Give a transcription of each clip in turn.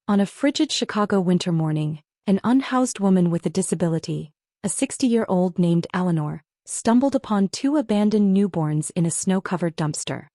On a frigid Chicago winter morning, an unhoused woman with a disability, a 60-year-old named Eleanor, stumbled upon two abandoned newborns in a snow-covered dumpster.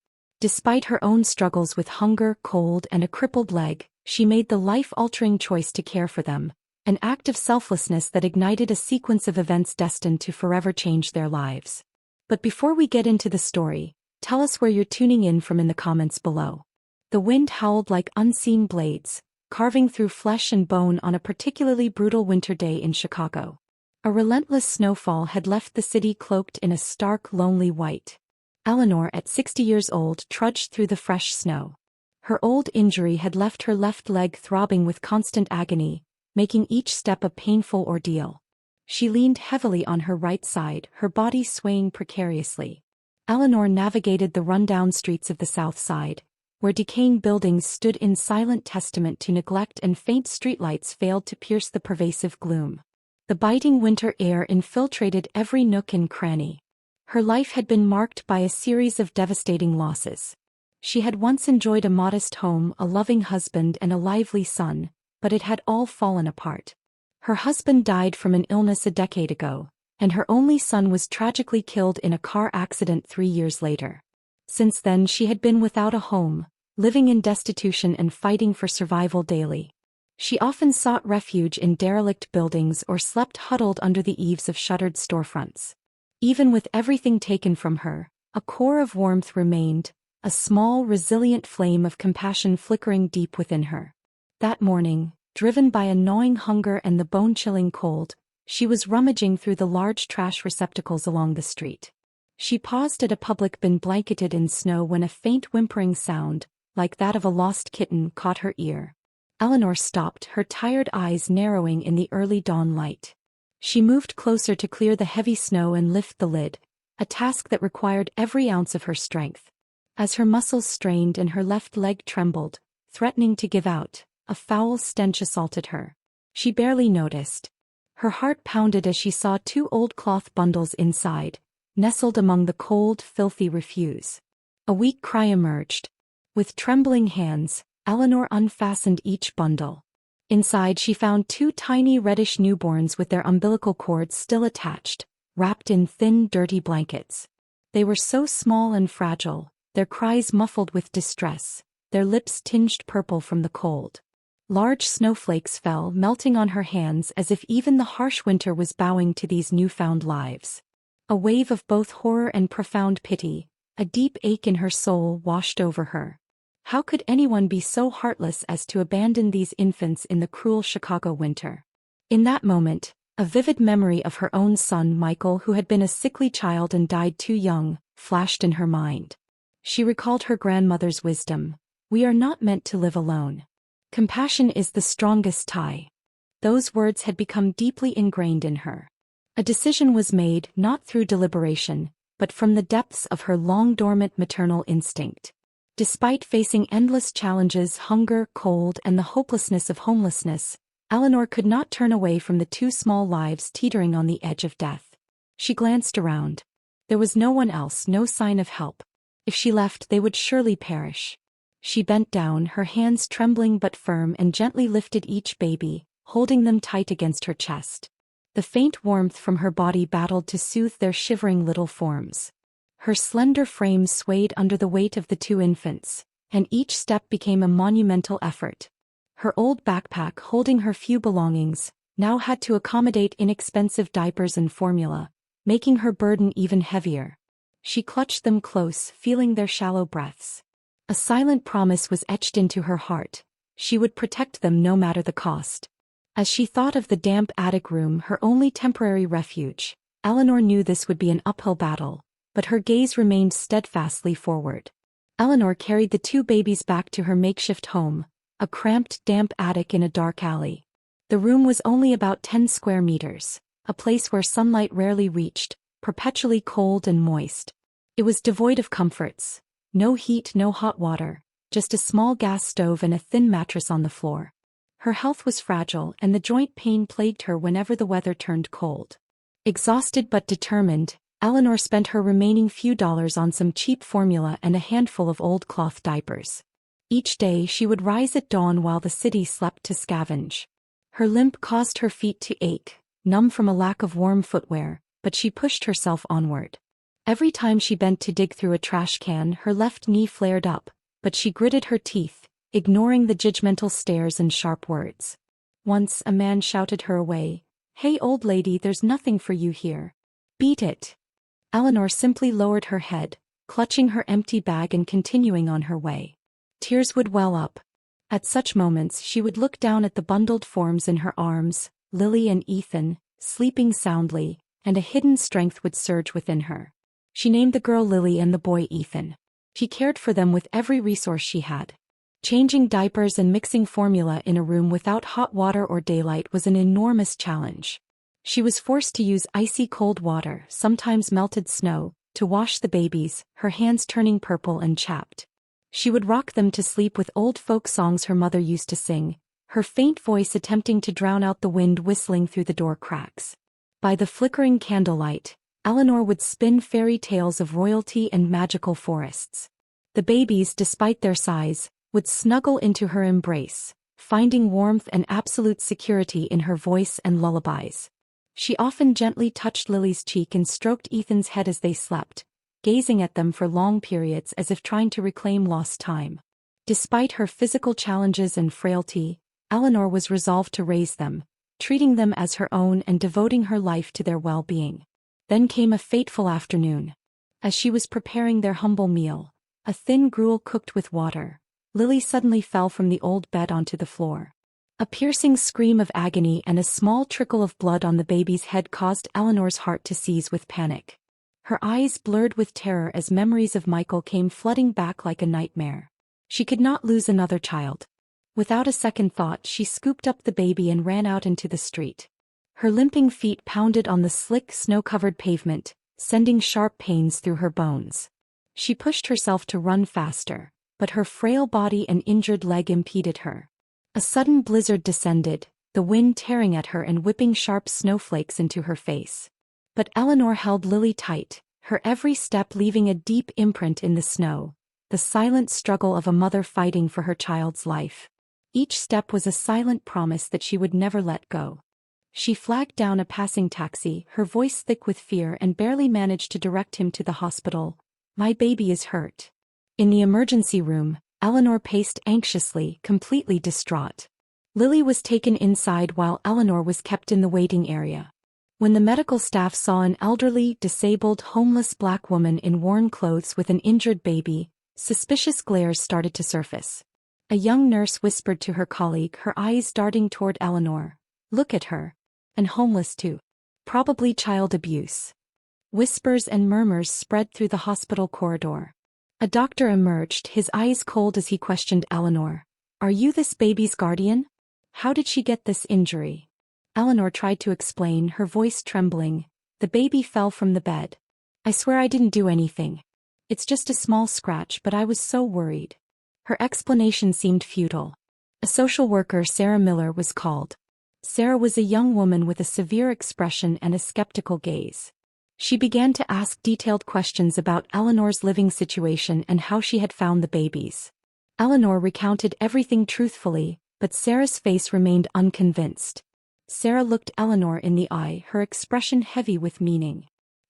Despite her own struggles with hunger, cold, and a crippled leg, she made the life-altering choice to care for them, an act of selflessness that ignited a sequence of events destined to forever change their lives. But before we get into the story, tell us where you're tuning in from in the comments below. The wind howled like unseen blades, carving through flesh and bone on a particularly brutal winter day in Chicago. A relentless snowfall had left the city cloaked in a stark, lonely white. Eleanor, at 60 years old, trudged through the fresh snow. Her old injury had left her left leg throbbing with constant agony, making each step a painful ordeal. She leaned heavily on her right side, her body swaying precariously. Eleanor navigated the rundown streets of the South Side, where decaying buildings stood in silent testament to neglect and faint streetlights failed to pierce the pervasive gloom. The biting winter air infiltrated every nook and cranny. Her life had been marked by a series of devastating losses. She had once enjoyed a modest home, a loving husband, and a lively son, but it had all fallen apart. Her husband died from an illness a decade ago, and her only son was tragically killed in a car accident 3 years later. Since then she had been without a home, living in destitution and fighting for survival daily. She often sought refuge in derelict buildings or slept huddled under the eaves of shuttered storefronts. Even with everything taken from her, a core of warmth remained, a small, resilient flame of compassion flickering deep within her. That morning, driven by a gnawing hunger and the bone-chilling cold, she was rummaging through the large trash receptacles along the street. She paused at a public bin blanketed in snow when a faint whimpering sound, like that of a lost kitten, caught her ear. Eleanor stopped, her tired eyes narrowing in the early dawn light. She moved closer to clear the heavy snow and lift the lid, a task that required every ounce of her strength. As her muscles strained and her left leg trembled, threatening to give out, a foul stench assaulted her. She barely noticed. Her heart pounded as she saw two old cloth bundles inside, nestled among the cold, filthy refuse. A weak cry emerged. With trembling hands, Eleanor unfastened each bundle. Inside she found two tiny reddish newborns with their umbilical cords still attached, wrapped in thin, dirty blankets. They were so small and fragile, their cries muffled with distress, their lips tinged purple from the cold. Large snowflakes fell, melting on her hands as if even the harsh winter was bowing to these newfound lives. A wave of both horror and profound pity, a deep ache in her soul, washed over her. How could anyone be so heartless as to abandon these infants in the cruel Chicago winter? In that moment, a vivid memory of her own son Michael, who had been a sickly child and died too young, flashed in her mind. She recalled her grandmother's wisdom: "We are not meant to live alone. Compassion is the strongest tie." Those words had become deeply ingrained in her. A decision was made, not through deliberation, but from the depths of her long-dormant maternal instinct. Despite facing endless challenges, hunger, cold, and the hopelessness of homelessness, Eleanor could not turn away from the two small lives teetering on the edge of death. She glanced around. There was no one else, no sign of help. If she left, they would surely perish. She bent down, her hands trembling but firm, and gently lifted each baby, holding them tight against her chest. The faint warmth from her body battled to soothe their shivering little forms. Her slender frame swayed under the weight of the two infants, and each step became a monumental effort. Her old backpack, holding her few belongings, now had to accommodate inexpensive diapers and formula, making her burden even heavier. She clutched them close, feeling their shallow breaths. A silent promise was etched into her heart: she would protect them no matter the cost. As she thought of the damp attic room, her only temporary refuge, Eleanor knew this would be an uphill battle, but her gaze remained steadfastly forward. Eleanor carried the two babies back to her makeshift home, a cramped, damp attic in a dark alley. The room was only about 10 square meters, a place where sunlight rarely reached, perpetually cold and moist. It was devoid of comforts. No heat, no hot water, just a small gas stove and a thin mattress on the floor. Her health was fragile, and the joint pain plagued her whenever the weather turned cold. Exhausted but determined, Eleanor spent her remaining few dollars on some cheap formula and a handful of old cloth diapers. Each day she would rise at dawn while the city slept to scavenge. Her limp caused her feet to ache, numb from a lack of warm footwear, but she pushed herself onward. Every time she bent to dig through a trash can, her left knee flared up, but she gritted her teeth, ignoring the judgmental stares and sharp words. Once a man shouted her away, "Hey old lady, there's nothing for you here. Beat it." Eleanor simply lowered her head, clutching her empty bag and continuing on her way. Tears would well up. At such moments she would look down at the bundled forms in her arms, Lily and Ethan, sleeping soundly, and a hidden strength would surge within her. She named the girl Lily and the boy Ethan. She cared for them with every resource she had. Changing diapers and mixing formula in a room without hot water or daylight was an enormous challenge. She was forced to use icy cold water, sometimes melted snow, to wash the babies, her hands turning purple and chapped. She would rock them to sleep with old folk songs her mother used to sing, her faint voice attempting to drown out the wind whistling through the door cracks. By the flickering candlelight, Eleanor would spin fairy tales of royalty and magical forests. The babies, despite their size, would snuggle into her embrace, finding warmth and absolute security in her voice and lullabies. She often gently touched Lily's cheek and stroked Ethan's head as they slept, gazing at them for long periods as if trying to reclaim lost time. Despite her physical challenges and frailty, Eleanor was resolved to raise them, treating them as her own and devoting her life to their well-being. Then came a fateful afternoon. As she was preparing their humble meal, a thin gruel cooked with water, Lily suddenly fell from the old bed onto the floor. A piercing scream of agony and a small trickle of blood on the baby's head caused Eleanor's heart to seize with panic. Her eyes blurred with terror as memories of Michael came flooding back like a nightmare. She could not lose another child. Without a second thought, she scooped up the baby and ran out into the street. Her limping feet pounded on the slick, snow-covered pavement, sending sharp pains through her bones. She pushed herself to run faster, but her frail body and injured leg impeded her. A sudden blizzard descended, the wind tearing at her and whipping sharp snowflakes into her face. But Eleanor held Lily tight, her every step leaving a deep imprint in the snow, the silent struggle of a mother fighting for her child's life. Each step was a silent promise that she would never let go. She flagged down a passing taxi, her voice thick with fear, and barely managed to direct him to the hospital. "My baby is hurt." In the emergency room, Eleanor paced anxiously, completely distraught. Lily was taken inside while Eleanor was kept in the waiting area. When the medical staff saw an elderly, disabled, homeless black woman in worn clothes with an injured baby, suspicious glares started to surface. A young nurse whispered to her colleague, her eyes darting toward Eleanor, "Look at her. And homeless too. Probably child abuse." Whispers and murmurs spread through the hospital corridor. A doctor emerged, his eyes cold as he questioned Eleanor. "Are you this baby's guardian? How did she get this injury?" Eleanor tried to explain, her voice trembling. "The baby fell from the bed. I swear I didn't do anything. It's just a small scratch, but I was so worried." Her explanation seemed futile. A social worker, Sarah Miller, was called. Sarah was a young woman with a severe expression and a skeptical gaze. She began to ask detailed questions about Eleanor's living situation and how she had found the babies. Eleanor recounted everything truthfully, but Sarah's face remained unconvinced. Sarah looked Eleanor in the eye, her expression heavy with meaning.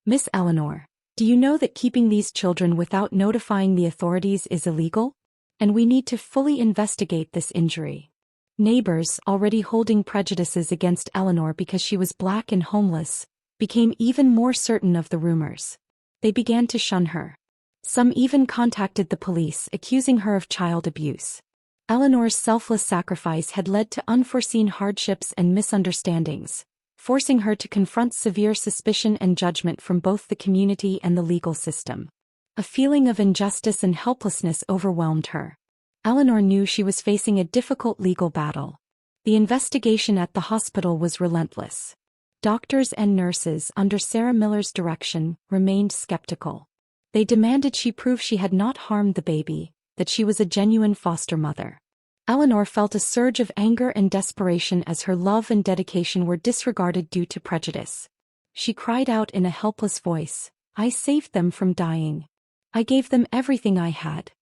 "Miss Eleanor, do you know that keeping these children without notifying the authorities is illegal? And we need to fully investigate this injury." Neighbors, already holding prejudices against Eleanor because she was black and homeless, became even more certain of the rumors. They began to shun her. Some even contacted the police, accusing her of child abuse. Eleanor's selfless sacrifice had led to unforeseen hardships and misunderstandings, forcing her to confront severe suspicion and judgment from both the community and the legal system. A feeling of injustice and helplessness overwhelmed her. Eleanor knew she was facing a difficult legal battle. The investigation at the hospital was relentless. Doctors and nurses, under Sarah Miller's direction, remained skeptical. They demanded she prove she had not harmed the baby, that she was a genuine foster mother. Eleanor felt a surge of anger and desperation as her love and dedication were disregarded due to prejudice. She cried out in a helpless voice, "I saved them from dying. I gave them everything I had.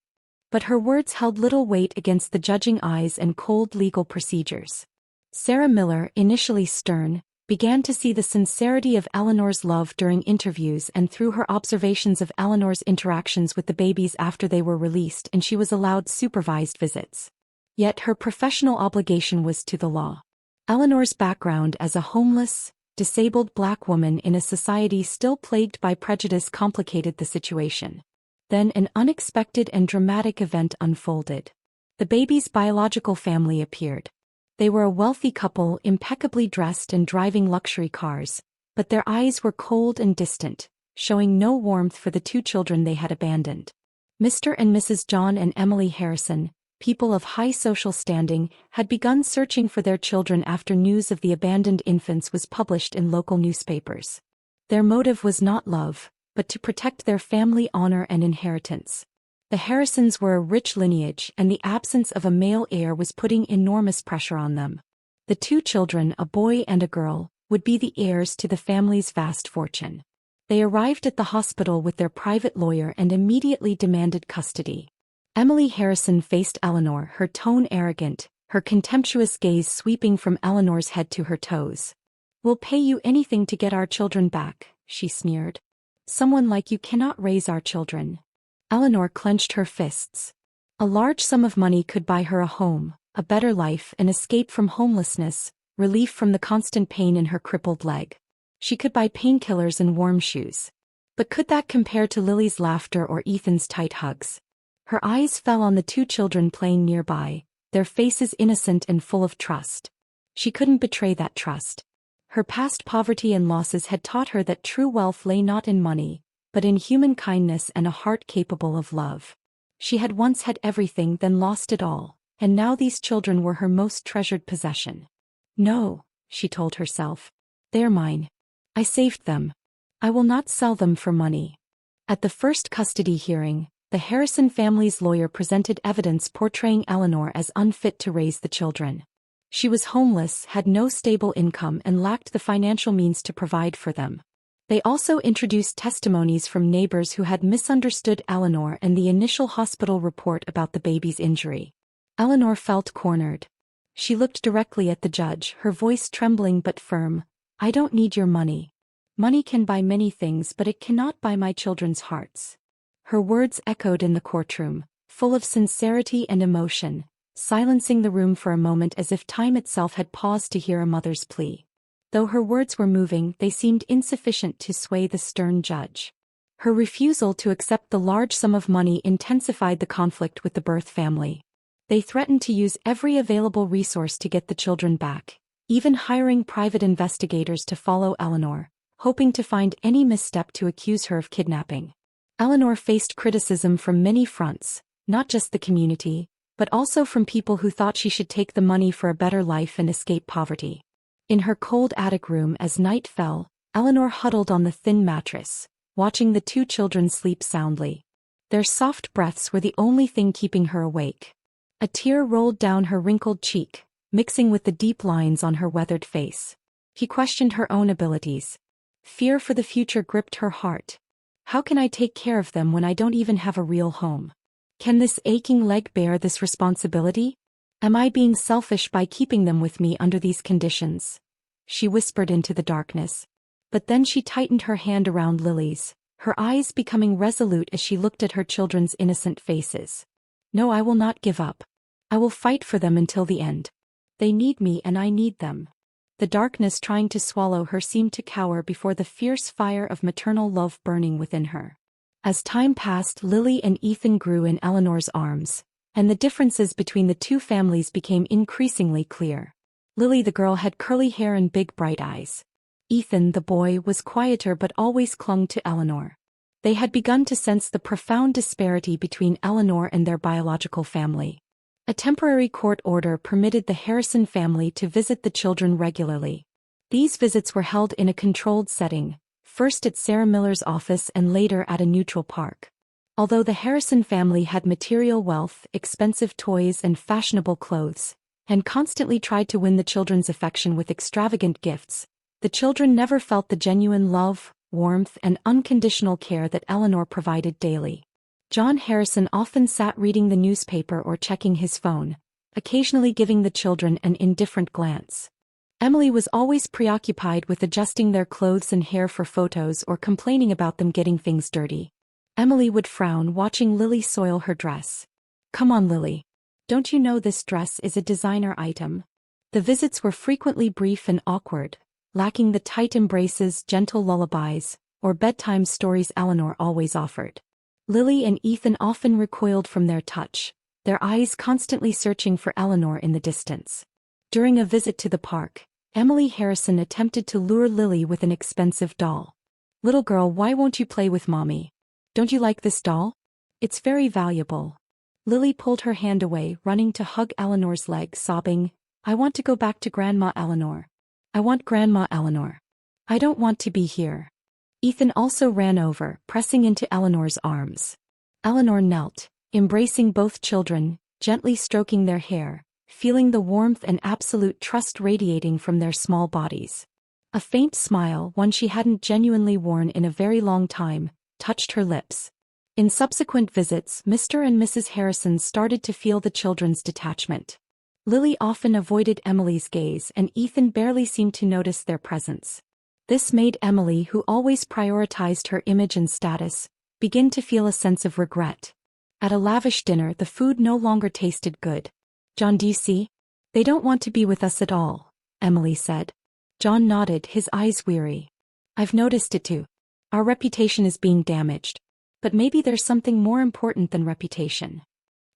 But her words held little weight against the judging eyes and cold legal procedures. Sarah Miller, initially stern, began to see the sincerity of Eleanor's love during interviews and through her observations of Eleanor's interactions with the babies after they were released and she was allowed supervised visits. Yet her professional obligation was to the law. Eleanor's background as a homeless, disabled black woman in a society still plagued by prejudice complicated the situation. Then an unexpected and dramatic event unfolded. The baby's biological family appeared. They were a wealthy couple, impeccably dressed and driving luxury cars, but their eyes were cold and distant, showing no warmth for the two children they had abandoned. Mr. and Mrs. John and Emily Harrison, people of high social standing, had begun searching for their children after news of the abandoned infants was published in local newspapers. Their motive was not love, but to protect their family honor and inheritance. The Harrisons were a rich lineage and the absence of a male heir was putting enormous pressure on them. The two children, a boy and a girl, would be the heirs to the family's vast fortune. They arrived at the hospital with their private lawyer and immediately demanded custody. Emily Harrison faced Eleanor, her tone arrogant, her contemptuous gaze sweeping from Eleanor's head to her toes. "We'll pay you anything to get our children back," she sneered. "Someone like you cannot raise our children." Eleanor clenched her fists. A large sum of money could buy her a home, a better life, an escape from homelessness, relief from the constant pain in her crippled leg. She could buy painkillers and warm shoes. But could that compare to Lily's laughter or Ethan's tight hugs? Her eyes fell on the two children playing nearby, their faces innocent and full of trust. She couldn't betray that trust. Her past poverty and losses had taught her that true wealth lay not in money, but in human kindness and a heart capable of love. She had once had everything, then lost it all, and now these children were her most treasured possession. "No," she told herself. "They're mine. I saved them. I will not sell them for money." At the first custody hearing, the Harrison family's lawyer presented evidence portraying Eleanor as unfit to raise the children. She was homeless, had no stable income and lacked the financial means to provide for them. They also introduced testimonies from neighbors who had misunderstood Eleanor and the initial hospital report about the baby's injury. Eleanor felt cornered. She looked directly at the judge, her voice trembling but firm. "I don't need your money. Money can buy many things, but it cannot buy my children's hearts." Her words echoed in the courtroom, full of sincerity and emotion, silencing the room for a moment as if time itself had paused to hear a mother's plea. Though her words were moving, they seemed insufficient to sway the stern judge. Her refusal to accept the large sum of money intensified the conflict with the birth family. They threatened to use every available resource to get the children back, even hiring private investigators to follow Eleanor, hoping to find any misstep to accuse her of kidnapping. Eleanor faced criticism from many fronts, not just the community, but also from people who thought she should take the money for a better life and escape poverty. In her cold attic room as night fell, Eleanor huddled on the thin mattress, watching the two children sleep soundly. Their soft breaths were the only thing keeping her awake. A tear rolled down her wrinkled cheek, mixing with the deep lines on her weathered face. She questioned her own abilities. Fear for the future gripped her heart. How can I take care of them when I don't even have a real home? Can this aching leg bear this responsibility? Am I being selfish by keeping them with me under these conditions? She whispered into the darkness. But then she tightened her hand around Lily's, her eyes becoming resolute as she looked at her children's innocent faces. "No, I will not give up. I will fight for them until the end. They need me and I need them." The darkness trying to swallow her seemed to cower before the fierce fire of maternal love burning within her. As time passed, Lily and Ethan grew in Eleanor's arms, and the differences between the two families became increasingly clear. Lily the girl had curly hair and big bright eyes. Ethan the boy was quieter but always clung to Eleanor. They had begun to sense the profound disparity between Eleanor and their biological family. A temporary court order permitted the Harrison family to visit the children regularly. These visits were held in a controlled setting, first at Sarah Miller's office and later at a neutral park. Although the Harrison family had material wealth, expensive toys and fashionable clothes, and constantly tried to win the children's affection with extravagant gifts, the children never felt the genuine love, warmth and unconditional care that Eleanor provided daily. John Harrison often sat reading the newspaper or checking his phone, occasionally giving the children an indifferent glance. Emily was always preoccupied with adjusting their clothes and hair for photos or complaining about them getting things dirty. Emily would frown watching Lily soil her dress. "Come on, Lily. Don't you know this dress is a designer item?" The visits were frequently brief and awkward, lacking the tight embraces, gentle lullabies, or bedtime stories Eleanor always offered. Lily and Ethan often recoiled from their touch, their eyes constantly searching for Eleanor in the distance. During a visit to the park, Emily Harrison attempted to lure Lily with an expensive doll. "Little girl, why won't you play with mommy? Don't you like this doll? It's very valuable." Lily pulled her hand away, running to hug Eleanor's leg, sobbing, "I want to go back to Grandma Eleanor. I want Grandma Eleanor. I don't want to be here." Ethan also ran over, pressing into Eleanor's arms. Eleanor knelt, embracing both children, gently stroking their hair, feeling the warmth and absolute trust radiating from their small bodies. A faint smile, one she hadn't genuinely worn in a very long time, touched her lips. In subsequent visits, Mr. and Mrs. Harrison started to feel the children's detachment. Lily often avoided Emily's gaze and Ethan barely seemed to notice their presence. This made Emily, who always prioritized her image and status, begin to feel a sense of regret. At a lavish dinner, the food no longer tasted good. "John, do you see? They don't want to be with us at all," Emily said. John nodded, his eyes weary. "I've noticed it too. Our reputation is being damaged. But maybe there's something more important than reputation."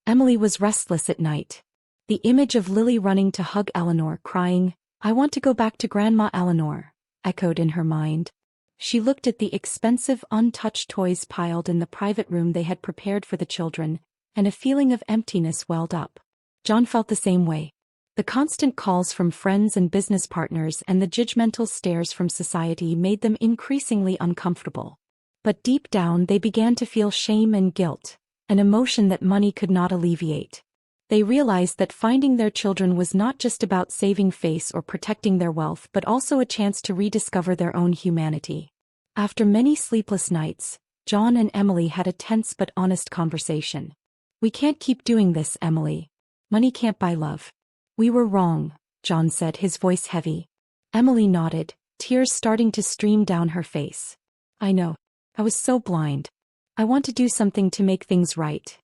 Emily was restless at night. The image of Lily running to hug Eleanor, crying, "I want to go back to Grandma Eleanor," echoed in her mind. She looked at the expensive, untouched toys piled in the private room they had prepared for the children, and a feeling of emptiness welled up. John felt the same way. The constant calls from friends and business partners and the judgmental stares from society made them increasingly uncomfortable. But deep down they began to feel shame and guilt, an emotion that money could not alleviate. They realized that finding their children was not just about saving face or protecting their wealth but also a chance to rediscover their own humanity. After many sleepless nights, John and Emily had a tense but honest conversation. "We can't keep doing this, Emily. Money can't buy love." "We were wrong," John said, his voice heavy. Emily nodded, tears starting to stream down her face. "I know. I was so blind. I want to do something to make things right."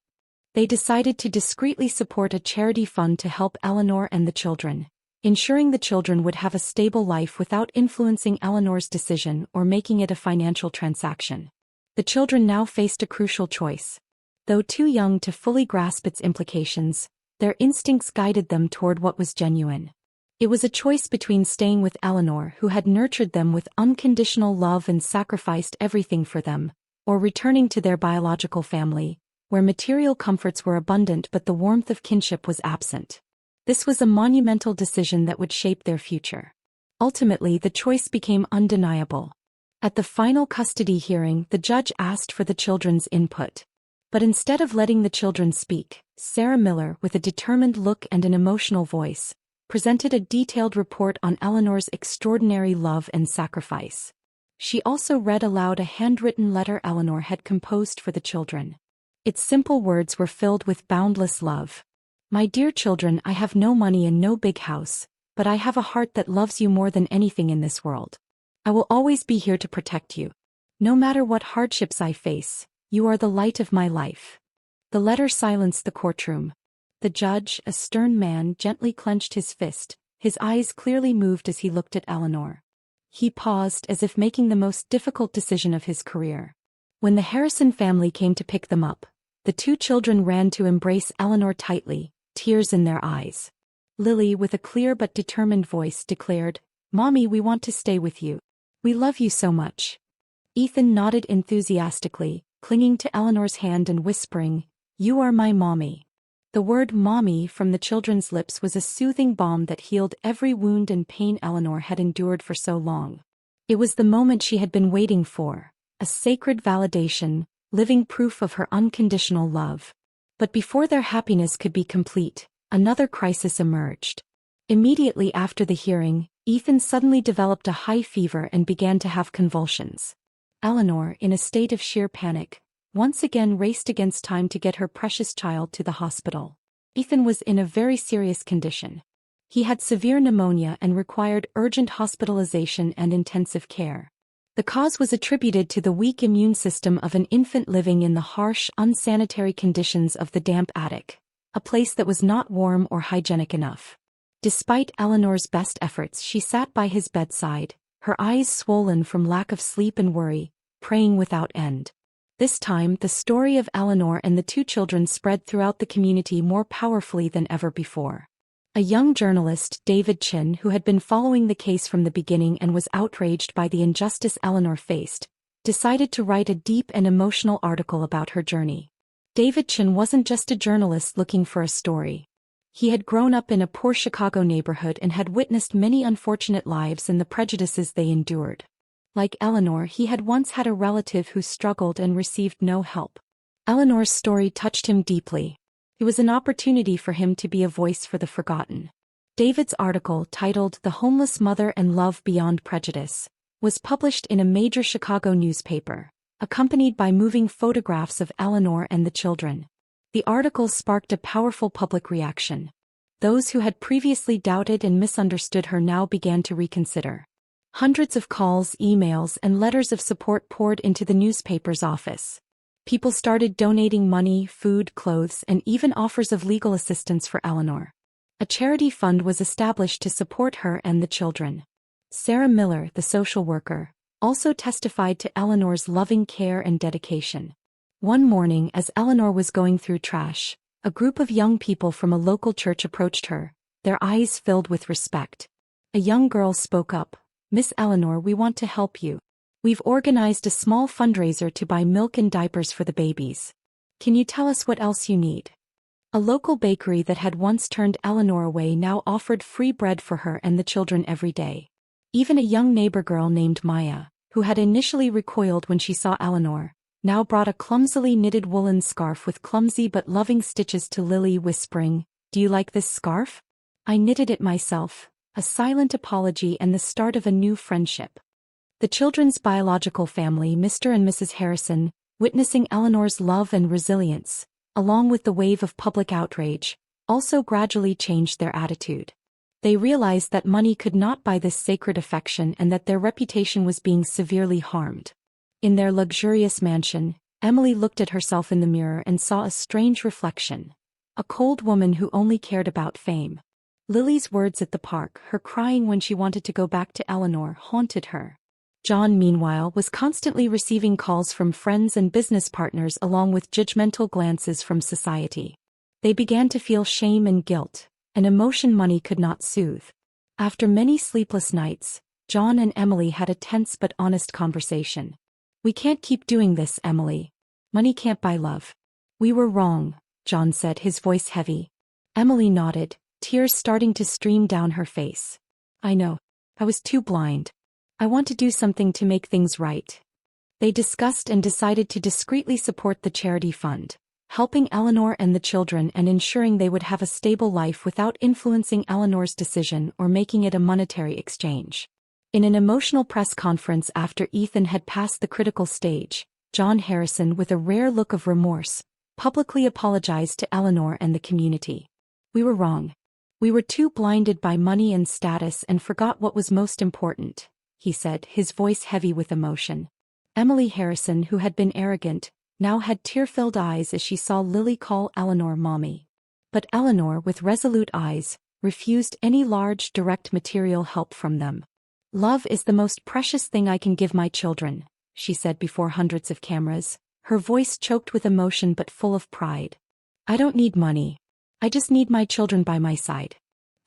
They decided to discreetly support a charity fund to help Eleanor and the children, ensuring the children would have a stable life without influencing Eleanor's decision or making it a financial transaction. The children now faced a crucial choice. Though too young to fully grasp its implications, their instincts guided them toward what was genuine. It was a choice between staying with Eleanor, who had nurtured them with unconditional love and sacrificed everything for them, or returning to their biological family, where material comforts were abundant but the warmth of kinship was absent. This was a monumental decision that would shape their future. Ultimately, the choice became undeniable. At the final custody hearing, the judge asked for the children's input. But instead of letting the children speak, Sarah Miller, with a determined look and an emotional voice, presented a detailed report on Eleanor's extraordinary love and sacrifice. She also read aloud a handwritten letter Eleanor had composed for the children. Its simple words were filled with boundless love. "My dear children, I have no money and no big house, but I have a heart that loves you more than anything in this world. I will always be here to protect you. No matter what hardships I face, you are the light of my life." The letter silenced the courtroom. The judge, a stern man, gently clenched his fist, his eyes clearly moved as he looked at Eleanor. He paused as if making the most difficult decision of his career. When the Harrison family came to pick them up, the two children ran to embrace Eleanor tightly, tears in their eyes. Lily, with a clear but determined voice, declared, "Mommy, we want to stay with you. We love you so much." Ethan nodded enthusiastically, clinging to Eleanor's hand and whispering, "You are my mommy." The word mommy from the children's lips was a soothing balm that healed every wound and pain Eleanor had endured for so long. It was the moment she had been waiting for, a sacred validation, living proof of her unconditional love. But before their happiness could be complete, another crisis emerged. Immediately after the hearing, Ethan suddenly developed a high fever and began to have convulsions. Eleanor, in a state of sheer panic, once again raced against time to get her precious child to the hospital. Ethan was in a very serious condition. He had severe pneumonia and required urgent hospitalization and intensive care. The cause was attributed to the weak immune system of an infant living in the harsh, unsanitary conditions of the damp attic, a place that was not warm or hygienic enough. Despite Eleanor's best efforts, she sat by his bedside, her eyes swollen from lack of sleep and worry, praying without end. This time, the story of Eleanor and the two children spread throughout the community more powerfully than ever before. A young journalist, David Chin, who had been following the case from the beginning and was outraged by the injustice Eleanor faced, decided to write a deep and emotional article about her journey. David Chin wasn't just a journalist looking for a story. He had grown up in a poor Chicago neighborhood and had witnessed many unfortunate lives and the prejudices they endured. Like Eleanor, he had once had a relative who struggled and received no help. Eleanor's story touched him deeply. It was an opportunity for him to be a voice for the forgotten. David's article, titled "The Homeless Mother and Love Beyond Prejudice," was published in a major Chicago newspaper, accompanied by moving photographs of Eleanor and the children. The article sparked a powerful public reaction. Those who had previously doubted and misunderstood her now began to reconsider. Hundreds of calls, emails, and letters of support poured into the newspaper's office. People started donating money, food, clothes, and even offers of legal assistance for Eleanor. A charity fund was established to support her and the children. Sarah Miller, the social worker, also testified to Eleanor's loving care and dedication. One morning, as Eleanor was going through trash, a group of young people from a local church approached her, their eyes filled with respect. A young girl spoke up, "Miss Eleanor, we want to help you. We've organized a small fundraiser to buy milk and diapers for the babies. Can you tell us what else you need?" A local bakery that had once turned Eleanor away now offered free bread for her and the children every day. Even a young neighbor girl named Maya, who had initially recoiled when she saw Eleanor, now brought a clumsily knitted woolen scarf with clumsy but loving stitches to Lily, whispering, "Do you like this scarf? I knitted it myself," a silent apology and the start of a new friendship. The children's biological family, Mr. and Mrs. Harrison, witnessing Eleanor's love and resilience, along with the wave of public outrage, also gradually changed their attitude. They realized that money could not buy this sacred affection and that their reputation was being severely harmed. In their luxurious mansion, Emily looked at herself in the mirror and saw a strange reflection. A cold woman who only cared about fame. Lily's words at the park, her crying when she wanted to go back to Eleanor, haunted her. John, meanwhile, was constantly receiving calls from friends and business partners along with judgmental glances from society. They began to feel shame and guilt, an emotion money could not soothe. After many sleepless nights, John and Emily had a tense but honest conversation. "We can't keep doing this, Emily. Money can't buy love." "We were wrong," John said, his voice heavy. Emily nodded, tears starting to stream down her face. "I know. I was too blind. I want to do something to make things right." They discussed and decided to discreetly support the charity fund, helping Eleanor and the children and ensuring they would have a stable life without influencing Eleanor's decision or making it a monetary exchange. In an emotional press conference after Ethan had passed the critical stage, John Harrison, with a rare look of remorse, publicly apologized to Eleanor and the community. "We were wrong. We were too blinded by money and status and forgot what was most important," he said, his voice heavy with emotion. Emily Harrison, who had been arrogant, now had tear-filled eyes as she saw Lily call Eleanor mommy. But Eleanor, with resolute eyes, refused any large direct material help from them. "Love is the most precious thing I can give my children," she said before hundreds of cameras, her voice choked with emotion but full of pride. "I don't need money. I just need my children by my side.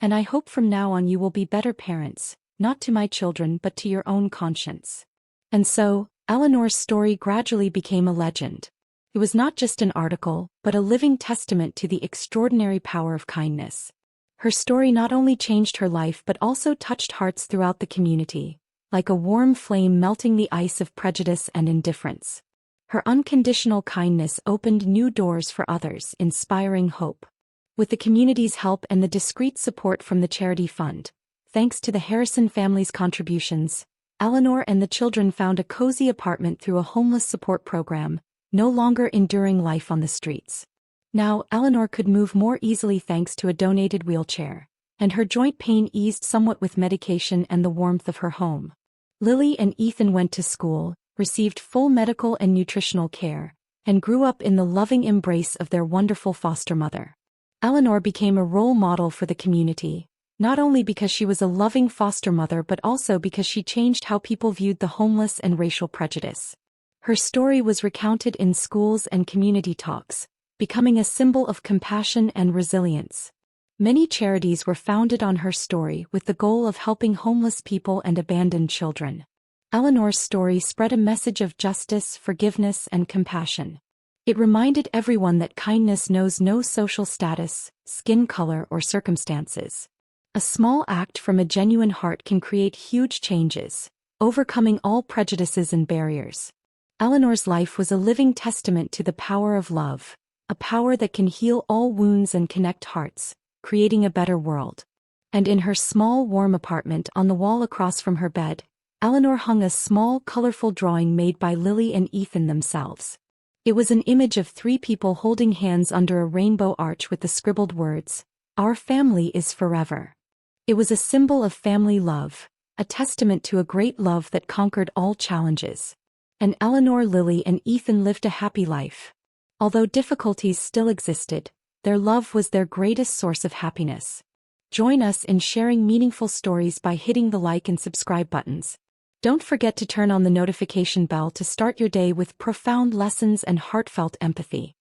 And I hope from now on you will be better parents, not to my children but to your own conscience." And so, Eleanor's story gradually became a legend. It was not just an article, but a living testament to the extraordinary power of kindness. Her story not only changed her life but also touched hearts throughout the community, like a warm flame melting the ice of prejudice and indifference. Her unconditional kindness opened new doors for others, inspiring hope. With the community's help and the discreet support from the charity fund, thanks to the Harrison family's contributions, Eleanor and the children found a cozy apartment through a homeless support program, no longer enduring life on the streets. Now, Eleanor could move more easily thanks to a donated wheelchair, and her joint pain eased somewhat with medication and the warmth of her home. Lily and Ethan went to school, received full medical and nutritional care, and grew up in the loving embrace of their wonderful foster mother. Eleanor became a role model for the community, not only because she was a loving foster mother but also because she changed how people viewed the homeless and racial prejudice. Her story was recounted in schools and community talks, becoming a symbol of compassion and resilience. Many charities were founded on her story with the goal of helping homeless people and abandoned children. Eleanor's story spread a message of justice, forgiveness, and compassion. It reminded everyone that kindness knows no social status, skin color, or circumstances. A small act from a genuine heart can create huge changes, overcoming all prejudices and barriers. Eleanor's life was a living testament to the power of love, a power that can heal all wounds and connect hearts, creating a better world. And in her small, warm apartment on the wall across from her bed, Eleanor hung a small, colorful drawing made by Lily and Ethan themselves. It was an image of three people holding hands under a rainbow arch with the scribbled words, "Our family is forever." It was a symbol of family love, a testament to a great love that conquered all challenges. And Eleanor, Lily, and Ethan lived a happy life. Although difficulties still existed, their love was their greatest source of happiness. Join us in sharing meaningful stories by hitting the like and subscribe buttons. Don't forget to turn on the notification bell to start your day with profound lessons and heartfelt empathy.